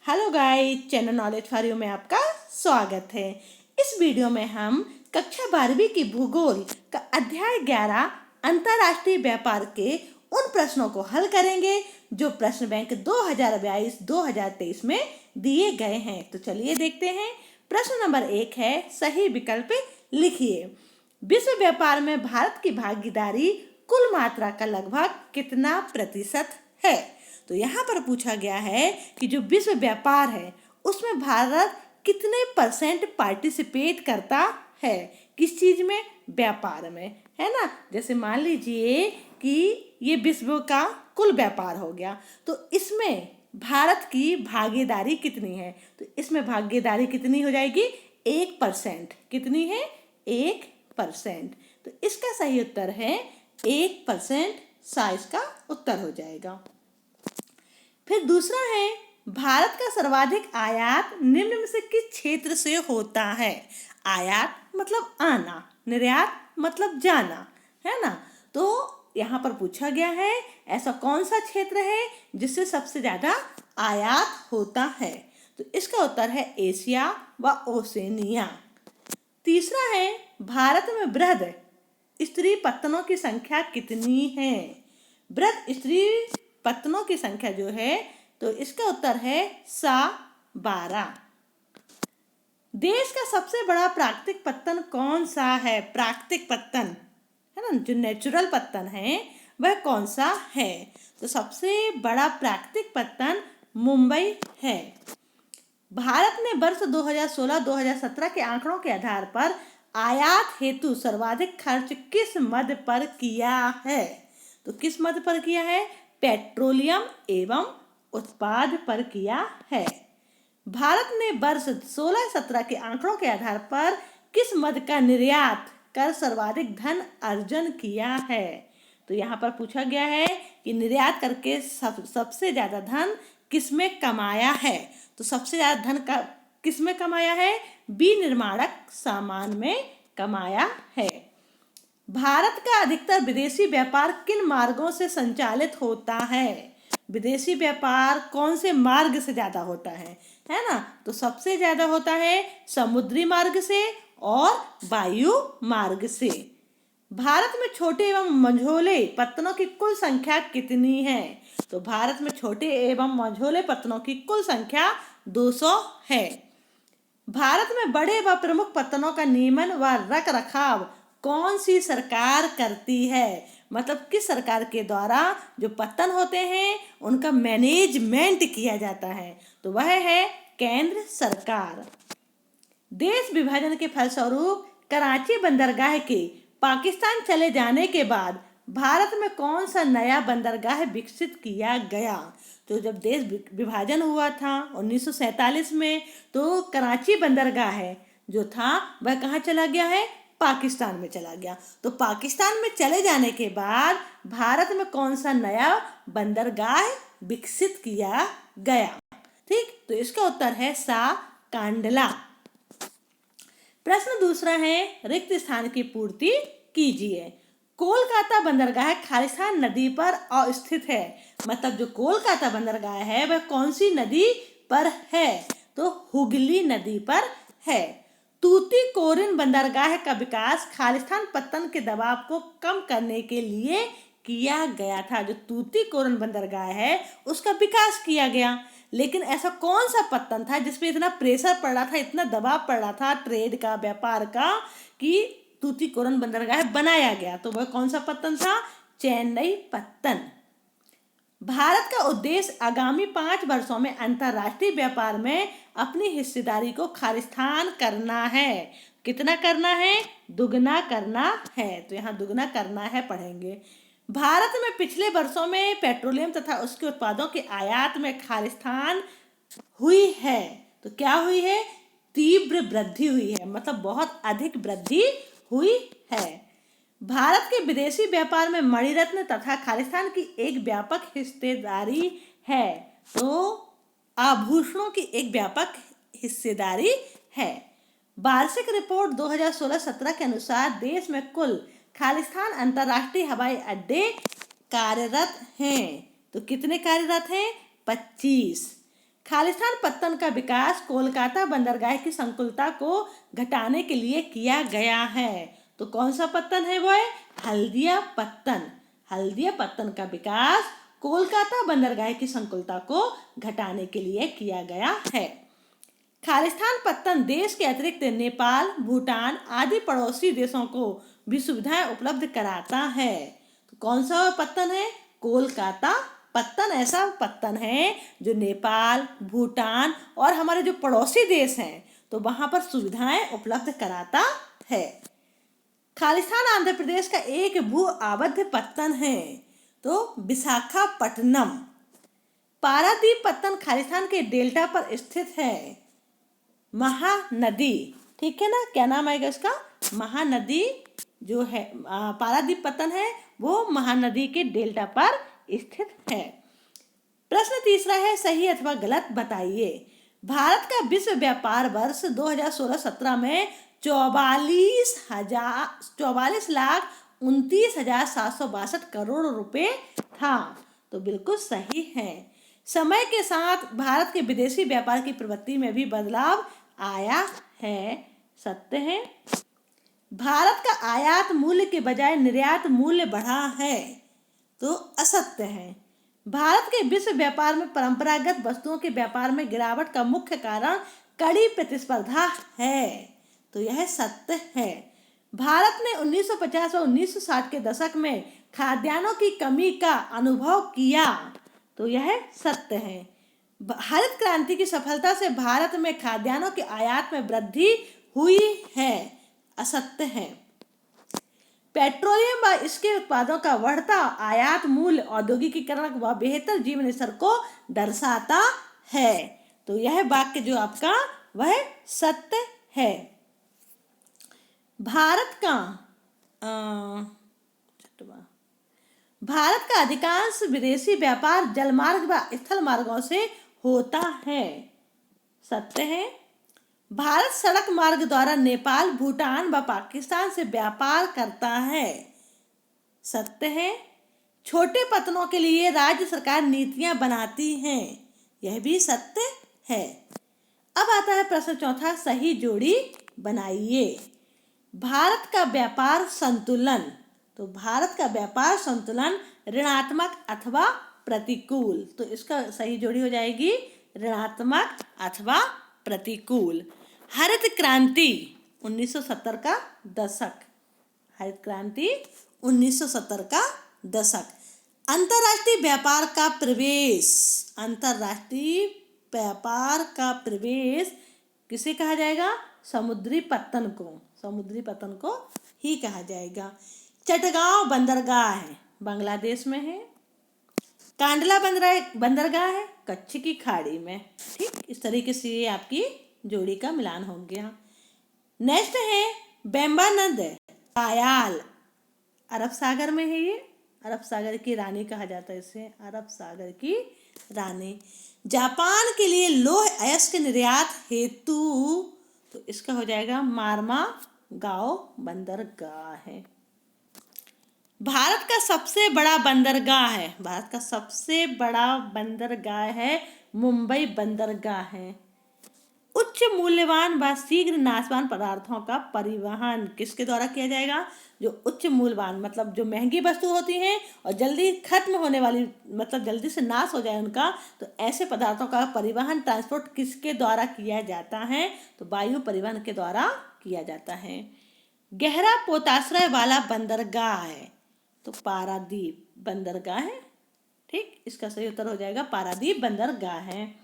Hello guys, channel knowledge for you में आपका स्वागत है। इस वीडियो में हम कक्षा 12वीं की भूगोल का अध्याय 11 अंतर्राष्ट्रीय व्यापार के उन प्रश्नों को हल करेंगे जो प्रश्न बैंक 2022-2023 में दिए गए हैं। तो चलिए देखते हैं। प्रश्न नंबर 1 है, सही विकल्प लिखिए। विश्व व्यापार में भारत की भागीदारी कुल मात्रा का लगभग कितना प्रतिशत है? तो यहाँ पर पूछा गया है कि जो विश्व व्यापार है उसमें भारत कितने परसेंट पार्टिसिपेट करता है, किस चीज में? व्यापार में, है ना। जैसे मान लीजिए कि ये विश्व का कुल व्यापार हो गया, तो इसमें भारत की भागीदारी कितनी है? तो इसमें भागीदारी कितनी हो जाएगी? 1%। कितनी है? 1%। तो इसका सही उत्तर है 1%। साइज का उत्तर हो जाएगा। फिर दूसरा है, भारत का सर्वाधिक आयात निम्न में से किस क्षेत्र से होता है? आयात मतलब आना, निर्यात मतलब जाना, है ना। तो यहाँ पर पूछा गया है ऐसा कौन सा क्षेत्र है जिससे सबसे ज्यादा आयात होता है? तो इसका उत्तर है एशिया व ओसेनिया। तीसरा है, भारत में वृहद स्त्री पत्तनों की संख्या कितनी है? वृहद स्त्री पत्तनों की संख्या जो है, तो इसका उत्तर है 12। देश का सबसे बड़ा प्राकृतिक पत्तन कौन सा है? प्राकृतिक पत्तन, है ना, जो नेचुरल पत्तन है वह कौन सा है? तो सबसे बड़ा प्राकृतिक पत्तन मुंबई है। भारत ने वर्ष 2016-2017 के आंकड़ों के आधार पर आयात हेतु सर्वाधिक खर्च किस मद पर किया है? तो किस मद पर किया है? पेट्रोलियम एवं उत्पाद पर किया है। भारत ने वर्ष 16-17 के आंकड़ों के आधार पर किस मद का निर्यात कर सर्वाधिक धन अर्जन किया है? तो यहाँ पर पूछा गया है कि निर्यात करके सबसे ज्यादा धन किसमें कमाया है? तो सबसे ज्यादा धन का किसमें कमाया है? विनिर्माणक सामान में कमाया है। भारत का अधिकतर विदेशी व्यापार किन मार्गों से संचालित होता है? विदेशी व्यापार कौन से मार्ग से ज्यादा होता है ना। तो सबसे ज्यादा होता है समुद्री मार्ग से और वायु मार्ग से। भारत में छोटे एवं मझोले पत्तनों की कुल संख्या कितनी है? तो भारत में छोटे एवं मझोले पत्तनों की कुल संख्या 200 है। भारत में बड़े व प्रमुख पत्तनों का नियमन व रख रखाव कौन सी सरकार करती है? मतलब किस सरकार के द्वारा जो पत्तन होते हैं उनका मैनेजमेंट किया जाता है? तो वह है केंद्र सरकार। देश विभाजन के फलस्वरूप कराची बंदरगाह के पाकिस्तान चले जाने के बाद भारत में कौन सा नया बंदरगाह विकसित किया गया? तो जब देश विभाजन हुआ था 1947 में, तो कराची बंदरगाह जो था वह कहाँ चला गया है? पाकिस्तान में चला गया। तो पाकिस्तान में चले जाने के बाद भारत में कौन सा नया बंदरगाह विकसित किया गया? ठीक, तो इसका उत्तर है कांडला। प्रश्न दूसरा है, रिक्त स्थान की पूर्ति कीजिए। कोलकाता बंदरगाह खालिस्तान नदी पर अवस्थित है। मतलब जो कोलकाता बंदरगाह है वह कौन सी नदी पर है? तो हुगली नदी पर है। तूतीकोरिन बंदरगाह का विकास खालिस्तान पत्तन के दबाव को कम करने के लिए किया गया था। जो तूतीकोरिन बंदरगाह है उसका विकास किया गया, लेकिन ऐसा कौन सा पत्तन था जिसपे इतना प्रेशर पड़ रहा था, इतना दबाव पड़ रहा था ट्रेड का, व्यापार का, कि तूतीकोरिन बंदरगाह बनाया गया? तो वह कौन सा पत्तन था? चेन्नई पत्तन। भारत का उद्देश्य आगामी 5 वर्षों में अंतर्राष्ट्रीय व्यापार में अपनी हिस्सेदारी को खालिस्तान करना है। कितना करना है? दुगना करना है। तो यहाँ दुगना करना है पढ़ेंगे। भारत में पिछले वर्षों में पेट्रोलियम तथा उसके उत्पादों के आयात में खालिस्तान हुई है। तो क्या हुई है? तीव्र वृद्धि हुई है, मतलब बहुत अधिक वृद्धि हुई है। भारत के विदेशी व्यापार में मणिरत्न तथा खालिस्तान की एक व्यापक हिस्सेदारी है। तो आभूषणों की एक व्यापक हिस्सेदारी है। वार्षिक रिपोर्ट 2016-17 के अनुसार देश में कुल खालिस्तान अंतर्राष्ट्रीय हवाई अड्डे कार्यरत हैं। तो कितने कार्यरत हैं? 25। खालिस्तान पत्तन का विकास कोलकाता बंदरगाह की संकुलता को घटाने के लिए किया गया है। तो कौन सा पत्तन है वो है हल्दिया पत्तन। हल्दिया पत्तन का विकास कोलकाता बंदरगाह की संकुलता को घटाने के लिए किया गया है। खालिस्तान पत्तन देश के अतिरिक्त नेपाल, भूटान आदि पड़ोसी देशों को भी सुविधाएं उपलब्ध कराता है। तो कौन सा पत्तन है कोलकाता पत्तन। ऐसा पत्तन है जो नेपाल, भूटान और हमारे जो पड़ोसी देश हैं तो वहां पर सुविधाएं उपलब्ध कराता है। खालिस्तान आंध्र प्रदेश का एक भू आबद्ध पत्तन है। तो विशाखापट्टनम। पारादीप पत्तन खालिस्तान के डेल्टा पर स्थित है। महानदी, ठीक है ना, क्या नाम आएगा इसका महानदी जो है पारादीप पत्तन है वो महानदी के डेल्टा पर स्थित है। प्रश्न तीसरा है सही अथवा गलत बताइए। भारत का विश्व व्यापार वर्ष 2016-17 में 44,29,762 करोड़ रुपए था। तो बिल्कुल सही है। समय के साथ भारत के विदेशी व्यापार की प्रवृत्ति में भी बदलाव आया है। सत्य है। भारत का आयात मूल्य के बजाय निर्यात मूल्य बढ़ा है। तो असत्य है। भारत के विश्व व्यापार में परंपरागत वस्तुओं के व्यापार में गिरावट का मुख्य कारण कड़ी प्रतिस्पर्धा है। तो यह सत्य है। भारत ने 1950 और 1960 के दशक में खाद्यान्नों की कमी का अनुभव किया। तो यह सत्य है। हरित क्रांति की सफलता से भारत में खाद्यान्नों के आयात में वृद्धि हुई है। असत्य है। पेट्रोलियम व इसके उत्पादों का बढ़ता आयात मूल्य औद्योगिकीकरण व बेहतर जीवन स्तर को दर्शाता है। तो यह वाक्य जो आपका वह सत्य है। भारत का अधिकांश विदेशी व्यापार जलमार्ग व स्थल मार्गों से होता है। सत्य है। भारत सड़क मार्ग द्वारा नेपाल, भूटान व पाकिस्तान से व्यापार करता है। सत्य है। छोटे पत्तनों के लिए राज्य सरकार नीतियां बनाती हैं। यह भी सत्य है। अब आता है प्रश्न चौथा सही जोड़ी बनाइए। भारत का व्यापार संतुलन। तो भारत का व्यापार संतुलन ऋणात्मक अथवा प्रतिकूल। तो इसका सही जोड़ी हो जाएगी ऋणात्मक अथवा प्रतिकूल। हरित क्रांति 1970 का दशक। हरित क्रांति 1970 का दशक। अंतर्राष्ट्रीय व्यापार का प्रवेश। अंतर्राष्ट्रीय व्यापार का प्रवेश किसे कहा जाएगा समुद्री पत्तन को। समुद्री पत्तन को ही कहा जाएगा। चटगांव बंदरगाह है बांग्लादेश में है। कांडला बंदरगाह है कच्छ की खाड़ी में। ठीक, इस तरीके से ये आपकी जोड़ी का मिलान हो गया। नेक्स्ट है बेम्बानंद कायाल। अरब सागर में है ये। अरब सागर की रानी कहा जाता है इसे। अरब सागर की रानी। जापान के लिए लौह अयस्क निर्यात हेतु। तो इसका हो जाएगा मार्मागाओ बंदरगाह है। भारत का सबसे बड़ा बंदरगाह है। भारत का सबसे बड़ा बंदरगाह है मुंबई बंदरगाह है। उच्च मूल्यवान व शीघ्र नाशवान पदार्थों का परिवहन किसके द्वारा किया जाएगा। जो उच्च मूल्यवान मतलब जो महंगी वस्तु होती हैं और जल्दी खत्म होने वाली मतलब जल्दी से नाश हो जाए उनका, तो ऐसे पदार्थों का परिवहन ट्रांसपोर्ट किसके द्वारा किया जाता है। तो वायु परिवहन के द्वारा किया जाता है। गहरा पोताश्रय वाला बंदरगाह है। तो पारादीप बंदरगाह है। ठीक, इसका सही उत्तर हो जाएगा पारादीप बंदरगाह है।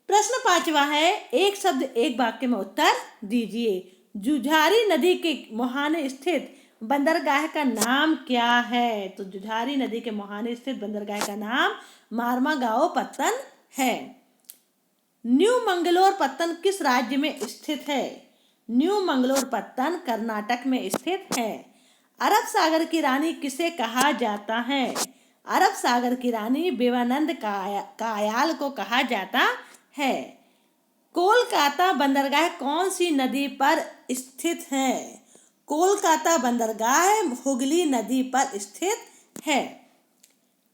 प्रश्न पांचवा है एक शब्द एक वाक्य में उत्तर दीजिए। जुझारी नदी के मुहाने स्थित बंदरगाह का नाम क्या है। तो जुझारी नदी के मुहाने स्थित बंदरगाह का नाम मार्मागाओ पत्तन है। न्यू मंगलोर पत्तन किस राज्य में स्थित है। न्यू मंगलोर पत्तन कर्नाटक में स्थित है। अरब सागर की रानी किसे कहा जाता है। अरब सागर की रानी बेवानंद कायाल को कहा जाता है। कोलकाता बंदरगाह कौन सी नदी पर स्थित है। कोलकाता बंदरगाह हुगली नदी पर स्थित है।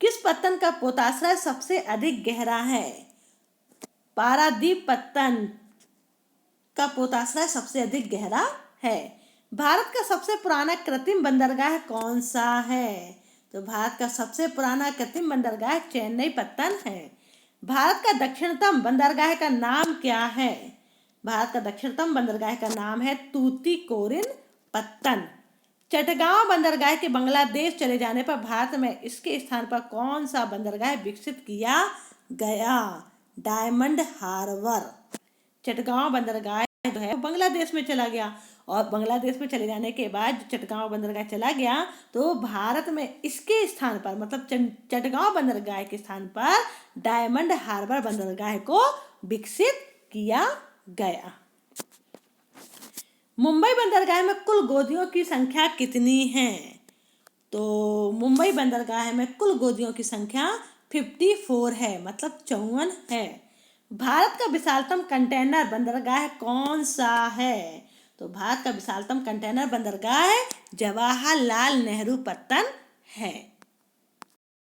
किस पत्तन का पोताश्रय सबसे अधिक गहरा है। पारादीप पत्तन का पोताश्रय सबसे अधिक गहरा है। भारत का सबसे पुराना कृत्रिम बंदरगाह कौन सा है? तो भारत का सबसे पुराना कृत्रिम बंदरगाह चेन्नई पत्तन है। भारत का दक्षिणतम बंदरगाह का नाम क्या है? भारत का दक्षिणतम बंदरगाह का नाम है तूतीकोरिन पत्तन। चटगांव बंदरगाह के बांग्लादेश चले जाने पर भारत में इसके स्थान पर कौन सा बंदरगाह विकसित किया गया? Diamond harbour. चटगांव बंदरगाह जो है बांग्लादेश में चला गया, और बांग्लादेश में चले जाने के बाद चटगांव बंदरगाह चला गया तो भारत में इसके स्थान पर, मतलब चटगांव बंदरगाह के स्थान पर डायमंड हार्बर बंदरगाह को विकसित किया गया। मुंबई बंदरगाह में कुल गोदियों की संख्या कितनी है? तो मुंबई बंदरगाह में कुल गोदियों की संख्या 54 है, मतलब 54 है। भारत का विशालतम कंटेनर बंदरगाह कौन सा है? तो भारत का विशालतम कंटेनर बंदरगाह जवाहरलाल नेहरू पत्तन है।